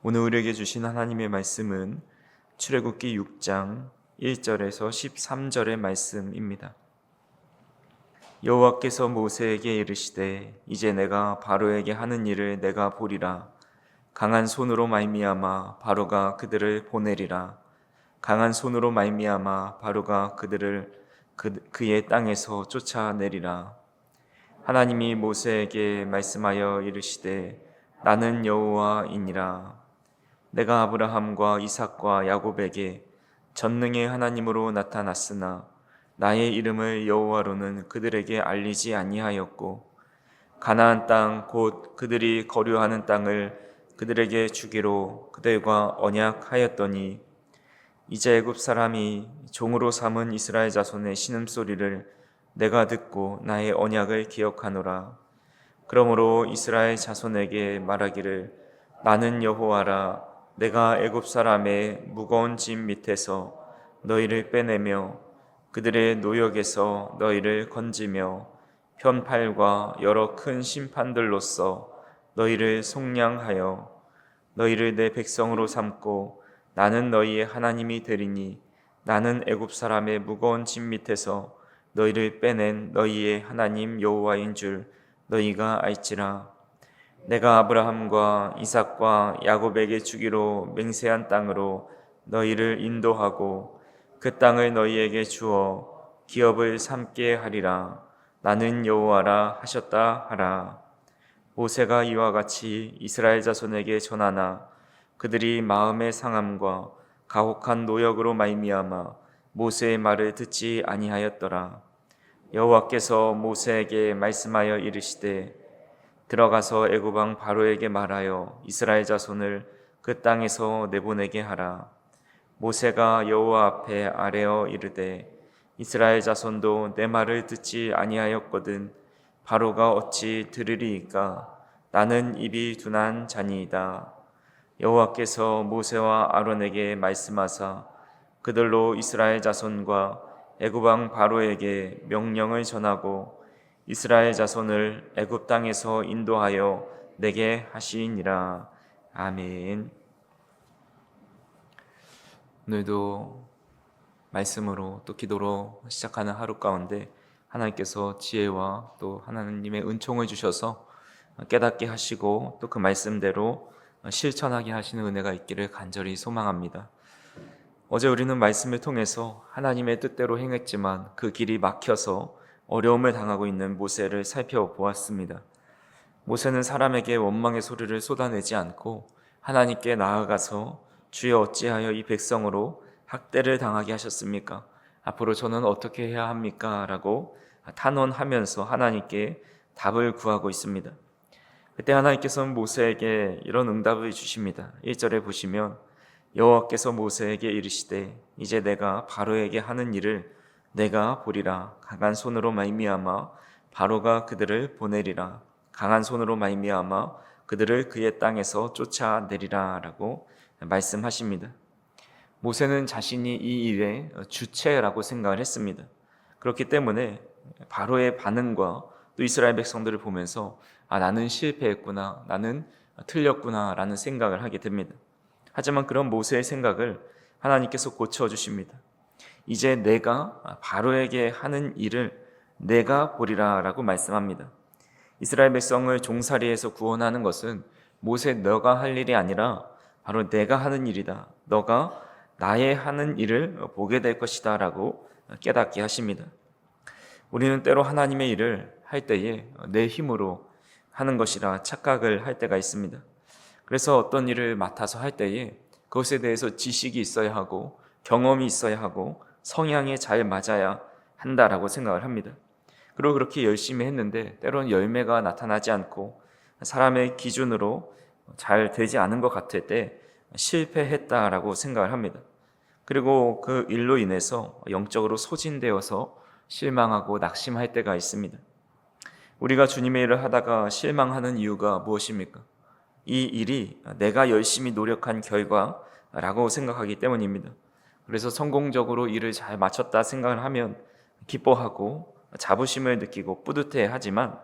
오늘 우리에게 주신 하나님의 말씀은 출애굽기 6장 1절에서 13절의 말씀입니다. 여호와께서 모세에게 이르시되 이제 내가 바로에게 하는 일을 내가 보리라. 강한 손으로 말미암아 바로가 그들을 보내리라. 강한 손으로 말미암아 바로가 그들을 그의 땅에서 쫓아내리라. 하나님이 모세에게 말씀하여 이르시되 나는 여호와이니라. 내가 아브라함과 이삭과 야곱에게 전능의 하나님으로 나타났으나 나의 이름을 여호와로는 그들에게 알리지 아니하였고 가나안 땅 곧 그들이 거류하는 땅을 그들에게 주기로 그들과 언약하였더니 이제 애굽 사람이 종으로 삼은 이스라엘 자손의 신음소리를 내가 듣고 나의 언약을 기억하노라. 그러므로 이스라엘 자손에게 말하기를 나는 여호와라. 내가 애굽 사람의 무거운 짐 밑에서 너희를 빼내며 그들의 노역에서 너희를 건지며 편팔과 여러 큰 심판들로서 너희를 속량하여 너희를 내 백성으로 삼고 나는 너희의 하나님이 되리니 나는 애굽 사람의 무거운 짐 밑에서 너희를 빼낸 너희의 하나님 여호와인 줄 너희가 알지라. 내가 아브라함과 이삭과 야곱에게 주기로 맹세한 땅으로 너희를 인도하고 그 땅을 너희에게 주어 기업을 삼게 하리라. 나는 여호와라 하셨다 하라. 모세가 이와 같이 이스라엘 자손에게 전하나 그들이 마음의 상함과 가혹한 노역으로 말미암아 모세의 말을 듣지 아니하였더라. 여호와께서 모세에게 말씀하여 이르시되 들어가서 애굽 왕 바로에게 말하여 이스라엘 자손을 그 땅에서 내보내게 하라. 모세가 여호와 앞에 아뢰어 이르되 이스라엘 자손도 내 말을 듣지 아니하였거든 바로가 어찌 들으리이까. 나는 입이 둔한 자니이다. 여호와께서 모세와 아론에게 말씀하사 그들로 이스라엘 자손과 애굽 왕 바로에게 명령을 전하고 이스라엘 자손을 애굽 땅에서 인도하여 내게 하시니라. 아멘. 오늘도 말씀으로 또 기도로 시작하는 하루 가운데 하나님께서 지혜와 또 하나님의 은총을 주셔서 깨닫게 하시고 또 그 말씀대로 실천하게 하시는 은혜가 있기를 간절히 소망합니다. 어제 우리는 말씀을 통해서 하나님의 뜻대로 행했지만 그 길이 막혀서 어려움을 당하고 있는 모세를 살펴보았습니다. 모세는 사람에게 원망의 소리를 쏟아내지 않고 하나님께 나아가서 주여 어찌하여 이 백성으로 학대를 당하게 하셨습니까? 앞으로 저는 어떻게 해야 합니까? 라고 탄원하면서 하나님께 답을 구하고 있습니다. 그때 하나님께서는 모세에게 이런 응답을 주십니다. 1절에 보시면 여호와께서 모세에게 이르시되 이제 내가 바로에게 하는 일을 내가 보리라. 강한 손으로 말미암아 바로가 그들을 보내리라. 강한 손으로 말미암아 그들을 그의 땅에서 쫓아내리라 라고 말씀하십니다. 모세는 자신이 이 일의 주체라고 생각을 했습니다. 그렇기 때문에 바로의 반응과 또 이스라엘 백성들을 보면서 나는 실패했구나, 나는 틀렸구나 라는 생각을 하게 됩니다. 하지만 그런 모세의 생각을 하나님께서 고쳐주십니다. 이제 내가 바로에게 하는 일을 내가 보리라 라고 말씀합니다. 이스라엘 백성을 종살이에서 구원하는 것은 모세 너가 할 일이 아니라 바로 내가 하는 일이다. 너가 나의 하는 일을 보게 될 것이다 라고 깨닫게 하십니다. 우리는 때로 하나님의 일을 할 때에 내 힘으로 하는 것이라 착각을 할 때가 있습니다. 그래서 어떤 일을 맡아서 할 때에 그것에 대해서 지식이 있어야 하고 경험이 있어야 하고 성향에 잘 맞아야 한다라고 생각을 합니다. 그리고 그렇게 열심히 했는데 때로는 열매가 나타나지 않고 사람의 기준으로 잘 되지 않은 것 같을 때 실패했다라고 생각을 합니다. 그리고 그 일로 인해서 영적으로 소진되어서 실망하고 낙심할 때가 있습니다. 우리가 주님의 일을 하다가 실망하는 이유가 무엇입니까? 이 일이 내가 열심히 노력한 결과라고 생각하기 때문입니다. 그래서 성공적으로 일을 잘 마쳤다 생각을 하면 기뻐하고 자부심을 느끼고 뿌듯해 하지만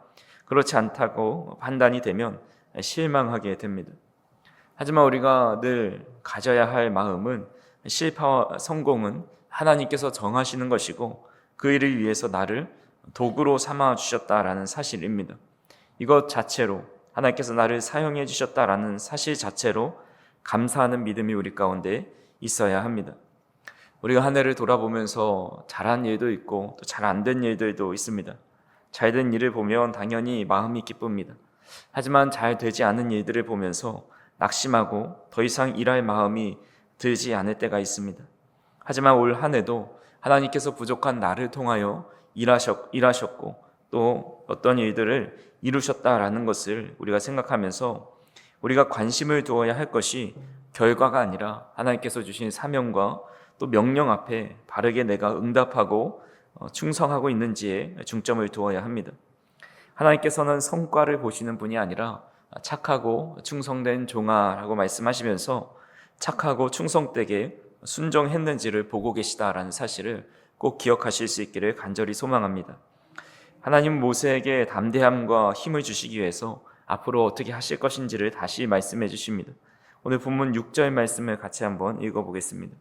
그렇지 않다고 판단이 되면 실망하게 됩니다. 하지만 우리가 늘 가져야 할 마음은 실패와 성공은 하나님께서 정하시는 것이고 그 일을 위해서 나를 도구로 삼아 주셨다라는 사실입니다. 이것 자체로 하나님께서 나를 사용해 주셨다라는 사실 자체로 감사하는 믿음이 우리 가운데 있어야 합니다. 우리가 한 해를 돌아보면서 잘한 일도 있고 또 잘 안 된 일들도 있습니다. 잘 된 일을 보면 당연히 마음이 기쁩니다. 하지만 잘 되지 않은 일들을 보면서 낙심하고 더 이상 일할 마음이 들지 않을 때가 있습니다. 하지만 올 한 해도 하나님께서 부족한 나를 통하여 일하셨고 또 어떤 일들을 이루셨다라는 것을 우리가 생각하면서 우리가 관심을 두어야 할 것이 결과가 아니라 하나님께서 주신 사명과 또 명령 앞에 바르게 내가 응답하고 충성하고 있는지에 중점을 두어야 합니다. 하나님께서는 성과를 보시는 분이 아니라 착하고 충성된 종아라고 말씀하시면서 착하고 충성되게 순종했는지를 보고 계시다라는 사실을 꼭 기억하실 수 있기를 간절히 소망합니다. 하나님 모세에게 담대함과 힘을 주시기 위해서 앞으로 어떻게 하실 것인지를 다시 말씀해 주십니다. 오늘 본문 6절 말씀을 같이 한번 읽어보겠습니다.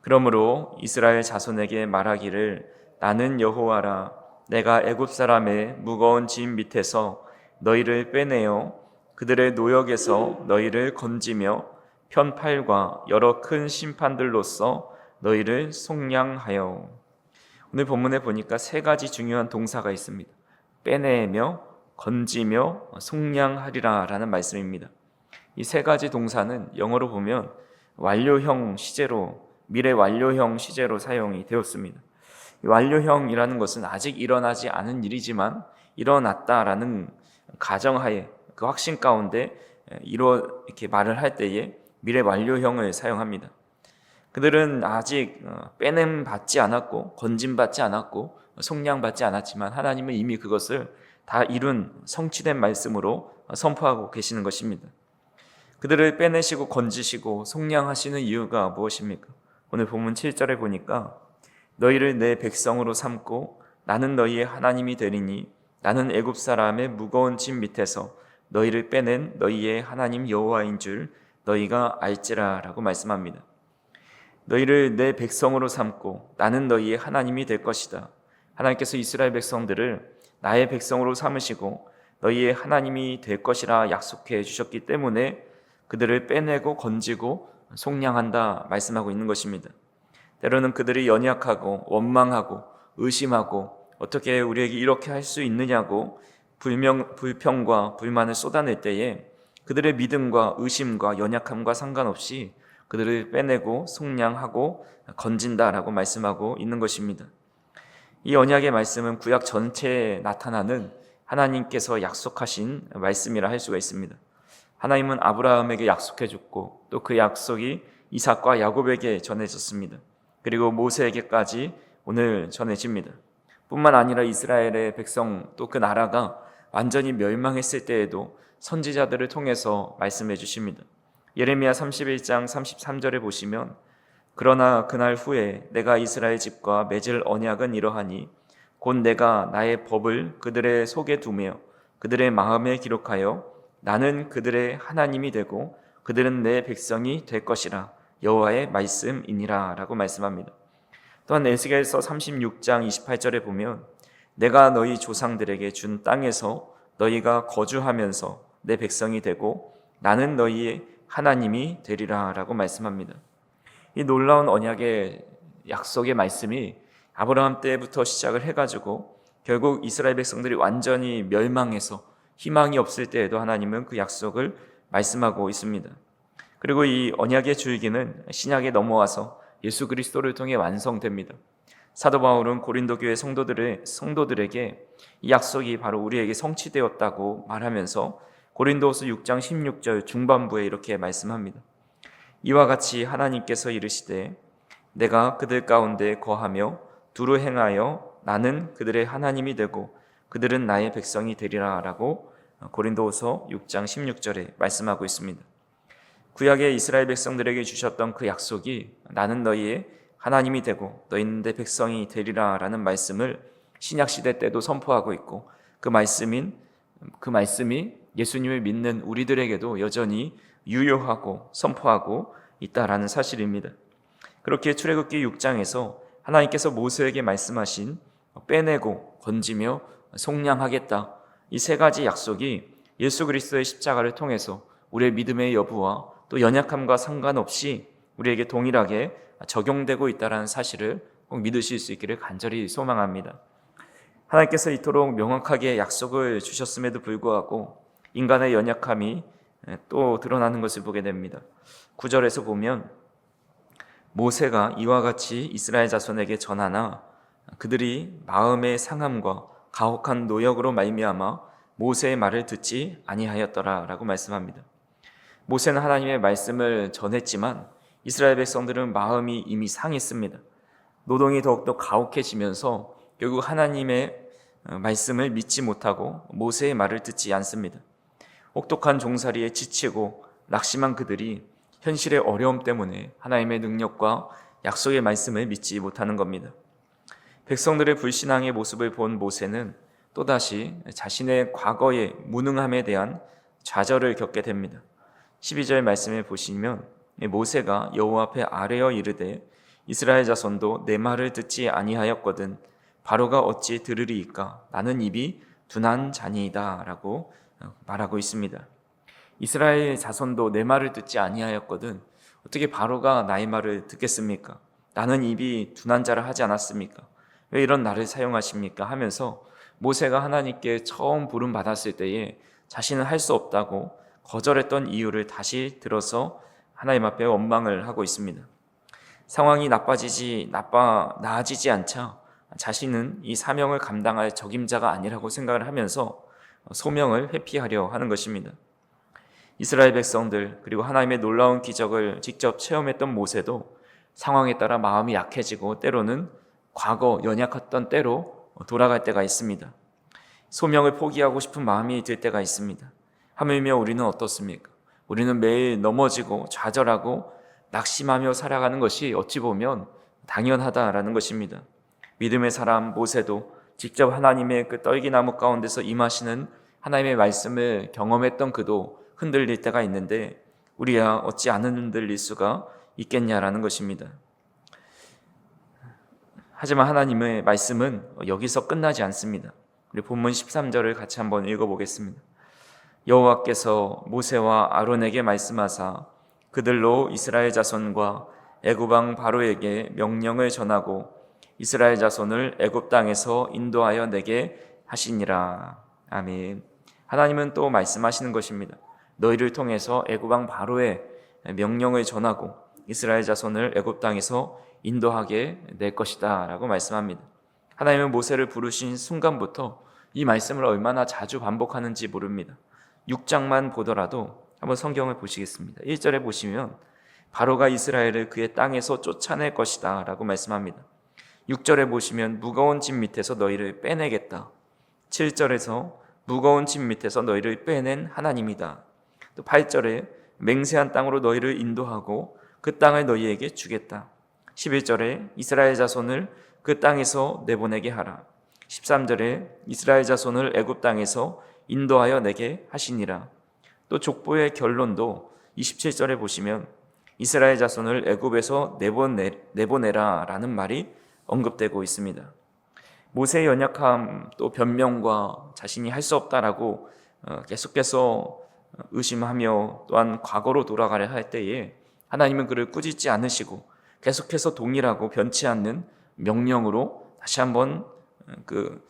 그러므로 이스라엘 자손에게 말하기를 나는 여호와라 내가 애굽 사람의 무거운 짐 밑에서 너희를 빼내어 그들의 노역에서 너희를 건지며 편팔과 여러 큰 심판들로서 너희를 속량하여. 오늘 본문에 보니까 세 가지 중요한 동사가 있습니다. 빼내며 건지며 속량하리라 라는 말씀입니다. 이 세 가지 동사는 영어로 보면 완료형 시제로 미래 완료형 시제로 사용이 되었습니다. 완료형이라는 것은 아직 일어나지 않은 일이지만 일어났다라는 가정하에 그 확신 가운데 이렇게 말을 할 때에 미래 완료형을 사용합니다. 그들은 아직 빼냄 받지 않았고 건짐 받지 않았고 속량 받지 않았지만 하나님은 이미 그것을 다 이룬 성취된 말씀으로 선포하고 계시는 것입니다. 그들을 빼내시고 건지시고 속량하시는 이유가 무엇입니까? 오늘 본문 7절에 보니까 너희를 내 백성으로 삼고 나는 너희의 하나님이 되리니 나는 애굽 사람의 무거운 짐 밑에서 너희를 빼낸 너희의 하나님 여호와인 줄 너희가 알지라 라고 말씀합니다. 너희를 내 백성으로 삼고 나는 너희의 하나님이 될 것이다. 하나님께서 이스라엘 백성들을 나의 백성으로 삼으시고 너희의 하나님이 될 것이라 약속해 주셨기 때문에 그들을 빼내고 건지고 속량한다 말씀하고 있는 것입니다. 때로는 그들이 연약하고 원망하고 의심하고 어떻게 우리에게 이렇게 할 수 있느냐고 불평과 불만을 쏟아낼 때에 그들의 믿음과 의심과 연약함과 상관없이 그들을 빼내고 속량하고 건진다라고 말씀하고 있는 것입니다. 이 언약의 말씀은 구약 전체에 나타나는 하나님께서 약속하신 말씀이라 할 수가 있습니다. 하나님은 아브라함에게 약속해 줬고 또 그 약속이 이삭과 야곱에게 전해졌습니다. 그리고 모세에게까지 오늘 전해집니다. 뿐만 아니라 이스라엘의 백성 또 그 나라가 완전히 멸망했을 때에도 선지자들을 통해서 말씀해 주십니다. 예레미야 31장 33절에 보시면 그러나 그날 후에 내가 이스라엘 집과 맺을 언약은 이러하니 곧 내가 나의 법을 그들의 속에 두며 그들의 마음에 기록하여 나는 그들의 하나님이 되고 그들은 내 백성이 될 것이라 여호와의 말씀이니라 라고 말씀합니다. 또한 에스겔서 36장 28절에 보면 내가 너희 조상들에게 준 땅에서 너희가 거주하면서 내 백성이 되고 나는 너희의 하나님이 되리라 라고 말씀합니다. 이 놀라운 언약의 약속의 말씀이 아브라함 때부터 시작을 해가지고 결국 이스라엘 백성들이 완전히 멸망해서 희망이 없을 때에도 하나님은 그 약속을 말씀하고 있습니다. 그리고 이 언약의 줄기는 신약에 넘어와서 예수 그리스도를 통해 완성됩니다. 사도 바울은 고린도 교회 성도들에게 이 약속이 바로 우리에게 성취되었다고 말하면서 고린도후서 6장 16절 중반부에 이렇게 말씀합니다. 이와 같이 하나님께서 이르시되 내가 그들 가운데 거하며 두루 행하여 나는 그들의 하나님이 되고 그들은 나의 백성이 되리라 라고 고린도후서 6장 16절에 말씀하고 있습니다. 구약의 이스라엘 백성들에게 주셨던 그 약속이 나는 너희의 하나님이 되고 너희는 내 백성이 되리라 라는 말씀을 신약시대 때도 선포하고 있고 그 말씀이 예수님을 믿는 우리들에게도 여전히 유효하고 선포하고 있다라는 사실입니다. 그렇게 출애굽기 6장에서 하나님께서 모세에게 말씀하신 빼내고 건지며 속량하겠다, 이 세 가지 약속이 예수 그리스도의 십자가를 통해서 우리의 믿음의 여부와 또 연약함과 상관없이 우리에게 동일하게 적용되고 있다는 사실을 꼭 믿으실 수 있기를 간절히 소망합니다. 하나님께서 이토록 명확하게 약속을 주셨음에도 불구하고 인간의 연약함이 또 드러나는 것을 보게 됩니다. 9절에서 보면 모세가 이와 같이 이스라엘 자손에게 전하나 그들이 마음의 상함과 가혹한 노역으로 말미암아 모세의 말을 듣지 아니하였더라라고 말씀합니다. 모세는 하나님의 말씀을 전했지만 이스라엘 백성들은 마음이 이미 상했습니다. 노동이 더욱더 가혹해지면서 결국 하나님의 말씀을 믿지 못하고 모세의 말을 듣지 않습니다. 혹독한 종살이에 지치고 낙심한 그들이 현실의 어려움 때문에 하나님의 능력과 약속의 말씀을 믿지 못하는 겁니다. 백성들의 불신앙의 모습을 본 모세는 또다시 자신의 과거의 무능함에 대한 좌절을 겪게 됩니다. 12절 말씀을 보시면 모세가 여호와 앞에 아뢰어 이르되 이스라엘 자손도 내 말을 듣지 아니하였거든 바로가 어찌 들으리이까 나는 입이 둔한 자니이다 라고 말하고 있습니다. 이스라엘 자손도 내 말을 듣지 아니하였거든 어떻게 바로가 나의 말을 듣겠습니까? 나는 입이 둔한 자를 하지 않았습니까? 왜 이런 나를 사용하십니까? 하면서 모세가 하나님께 처음 부름 받았을 때에 자신은 할 수 없다고 거절했던 이유를 다시 들어서 하나님 앞에 원망을 하고 있습니다. 상황이 나아지지 않자 자신은 이 사명을 감당할 적임자가 아니라고 생각을 하면서 소명을 회피하려 하는 것입니다. 이스라엘 백성들 그리고 하나님의 놀라운 기적을 직접 체험했던 모세도 상황에 따라 마음이 약해지고 때로는 과거 연약했던 때로 돌아갈 때가 있습니다. 소명을 포기하고 싶은 마음이 들 때가 있습니다. 하물며 우리는 어떻습니까? 우리는 매일 넘어지고 좌절하고 낙심하며 살아가는 것이 어찌 보면 당연하다라는 것입니다. 믿음의 사람 모세도 직접 하나님의 그 떨기나무 가운데서 임하시는 하나님의 말씀을 경험했던 그도 흔들릴 때가 있는데 우리야 어찌 안 흔들릴 수가 있겠냐라는 것입니다. 하지만 하나님의 말씀은 여기서 끝나지 않습니다. 우리 본문 13절을 같이 한번 읽어보겠습니다. 여호와께서 모세와 아론에게 말씀하사 그들로 이스라엘 자손과 애굽 왕 바로에게 명령을 전하고 이스라엘 자손을 애굽 땅에서 인도하여 내게 하시니라. 아멘. 하나님은 또 말씀하시는 것입니다. 너희를 통해서 애굽 왕 바로의 명령을 전하고 이스라엘 자손을 애굽 땅에서 인도하게 낼 것이다 라고 말씀합니다. 하나님은 모세를 부르신 순간부터 이 말씀을 얼마나 자주 반복하는지 모릅니다. 6장만 보더라도 한번 성경을 보시겠습니다. 1절에 보시면 바로가 이스라엘을 그의 땅에서 쫓아낼 것이다 라고 말씀합니다. 6절에 보시면 무거운 짐 밑에서 너희를 빼내겠다. 7절에서 무거운 짐 밑에서 너희를 빼낸 하나님이다. 또 8절에 맹세한 땅으로 너희를 인도하고 그 땅을 너희에게 주겠다. 11절에 이스라엘 자손을 그 땅에서 내보내게 하라. 13절에 이스라엘 자손을 애굽 땅에서 인도하여 내게 하시니라. 또 족보의 결론도 27절에 보시면 이스라엘 자손을 애굽에서 내보내라 라는 말이 언급되고 있습니다. 모세의 연약함 또 변명과 자신이 할 수 없다라고 계속해서 의심하며 또한 과거로 돌아가려 할 때에 하나님은 그를 꾸짖지 않으시고 계속해서 동일하고 변치 않는 명령으로 다시 한번 그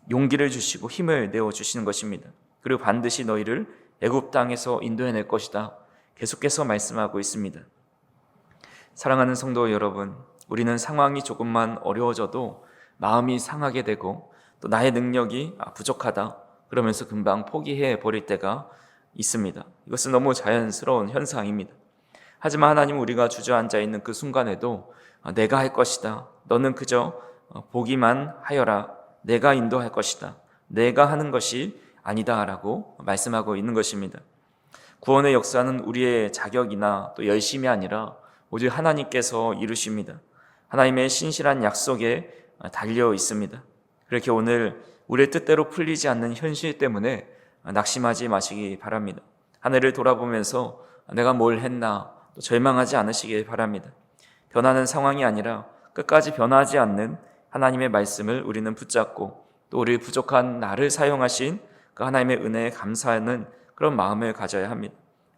용기를 주시고 힘을 내어 주시는 것입니다. 그리고 반드시 너희를 애굽 땅에서 인도해낼 것이다. 계속해서 말씀하고 있습니다. 사랑하는 성도 여러분, 우리는 상황이 조금만 어려워져도 마음이 상하게 되고 또 나의 능력이 부족하다 그러면서 금방 포기해 버릴 때가 있습니다. 이것은 너무 자연스러운 현상입니다. 하지만 하나님은 우리가 주저앉아 있는 그 순간에도 내가 할 것이다. 너는 그저 보기만 하여라. 내가 인도할 것이다. 내가 하는 것이 아니다 라고 말씀하고 있는 것입니다. 구원의 역사는 우리의 자격이나 또 열심이 아니라 오직 하나님께서 이루십니다. 하나님의 신실한 약속에 달려 있습니다. 그렇게 오늘 우리의 뜻대로 풀리지 않는 현실 때문에 낙심하지 마시기 바랍니다. 하늘을 돌아보면서 내가 뭘 했나 또 절망하지 않으시길 바랍니다. 변하는 상황이 아니라 끝까지 변하지 않는 하나님의 말씀을 우리는 붙잡고 또 우리 부족한 나를 사용하신 그 하나님의 은혜에 감사하는 그런 마음을 가져야 합니다.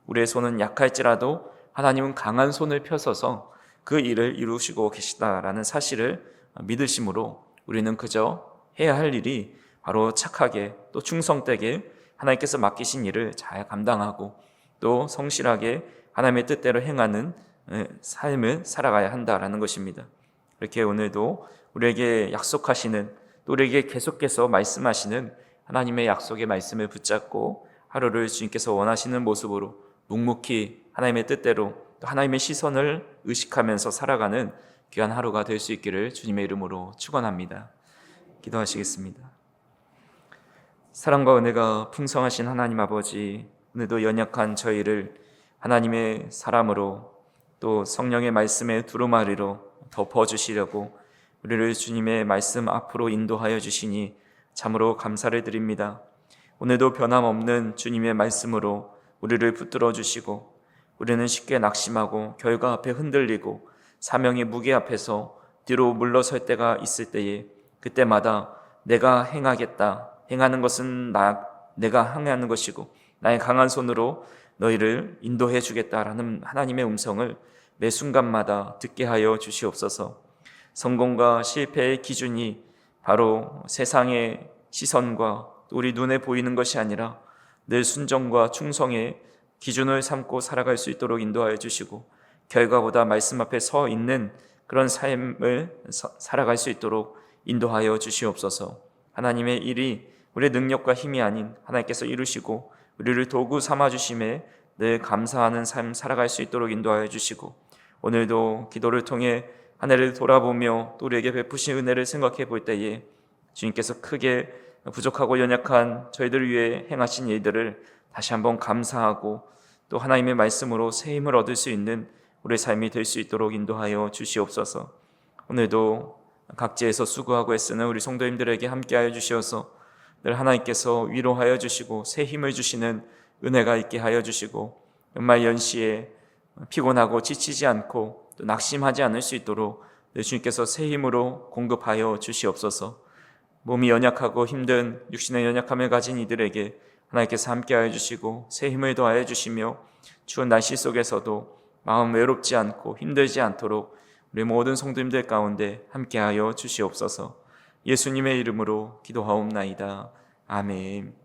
우리의 손은 약할지라도 하나님은 강한 손을 펴서서 그 일을 이루시고 계시다라는 사실을 믿으심으로 우리는 그저 해야 할 일이 바로 착하게 또 충성되게 하나님께서 맡기신 일을 잘 감당하고 또 성실하게 하나님의 뜻대로 행하는 삶을 살아가야 한다라는 것입니다. 이렇게 오늘도 우리에게 약속하시는 또 우리에게 계속해서 말씀하시는 하나님의 약속의 말씀을 붙잡고 하루를 주님께서 원하시는 모습으로 묵묵히 하나님의 뜻대로 또 하나님의 시선을 의식하면서 살아가는 귀한 하루가 될 수 있기를 주님의 이름으로 축원합니다. 기도하시겠습니다. 사랑과 은혜가 풍성하신 하나님 아버지, 오늘도 연약한 저희를 하나님의 사람으로 또 성령의 말씀의 두루마리로 덮어주시려고 우리를 주님의 말씀 앞으로 인도하여 주시니 참으로 감사를 드립니다. 오늘도 변함없는 주님의 말씀으로 우리를 붙들어 주시고 우리는 쉽게 낙심하고 결과 앞에 흔들리고 사명의 무게 앞에서 뒤로 물러설 때가 있을 때에 그때마다 내가 행하겠다, 행하는 것은 내가 행하는 것이고 나의 강한 손으로 너희를 인도해 주겠다라는 하나님의 음성을 매 순간마다 듣게 하여 주시옵소서. 성공과 실패의 기준이 바로 세상의 시선과 우리 눈에 보이는 것이 아니라 늘 순종과 충성의 기준을 삼고 살아갈 수 있도록 인도하여 주시고 결과보다 말씀 앞에 서 있는 그런 삶을 살아갈 수 있도록 인도하여 주시옵소서. 하나님의 일이 우리의 능력과 힘이 아닌 하나님께서 이루시고 우리를 도구 삼아주심에 늘 감사하는 삶 살아갈 수 있도록 인도하여 주시고 오늘도 기도를 통해 한 해를 돌아보며 또 우리에게 베푸신 은혜를 생각해 볼 때에 주님께서 크게 부족하고 연약한 저희들을 위해 행하신 일들을 다시 한번 감사하고 또 하나님의 말씀으로 새 힘을 얻을 수 있는 우리의 삶이 될 수 있도록 인도하여 주시옵소서. 오늘도 각지에서 수고하고 애쓰는 우리 성도님들에게 함께하여 주시어서 늘 하나님께서 위로하여 주시고 새 힘을 주시는 은혜가 있게 하여 주시고 연말 연시에 피곤하고 지치지 않고 또 낙심하지 않을 수 있도록 늘 주님께서 새 힘으로 공급하여 주시옵소서. 몸이 연약하고 힘든 육신의 연약함을 가진 이들에게 하나님께서 함께하여 주시고 새 힘을 더하여 주시며 추운 날씨 속에서도 마음 외롭지 않고 힘들지 않도록 우리 모든 성도님들 가운데 함께하여 주시옵소서. 예수님의 이름으로 기도하옵나이다. 아멘.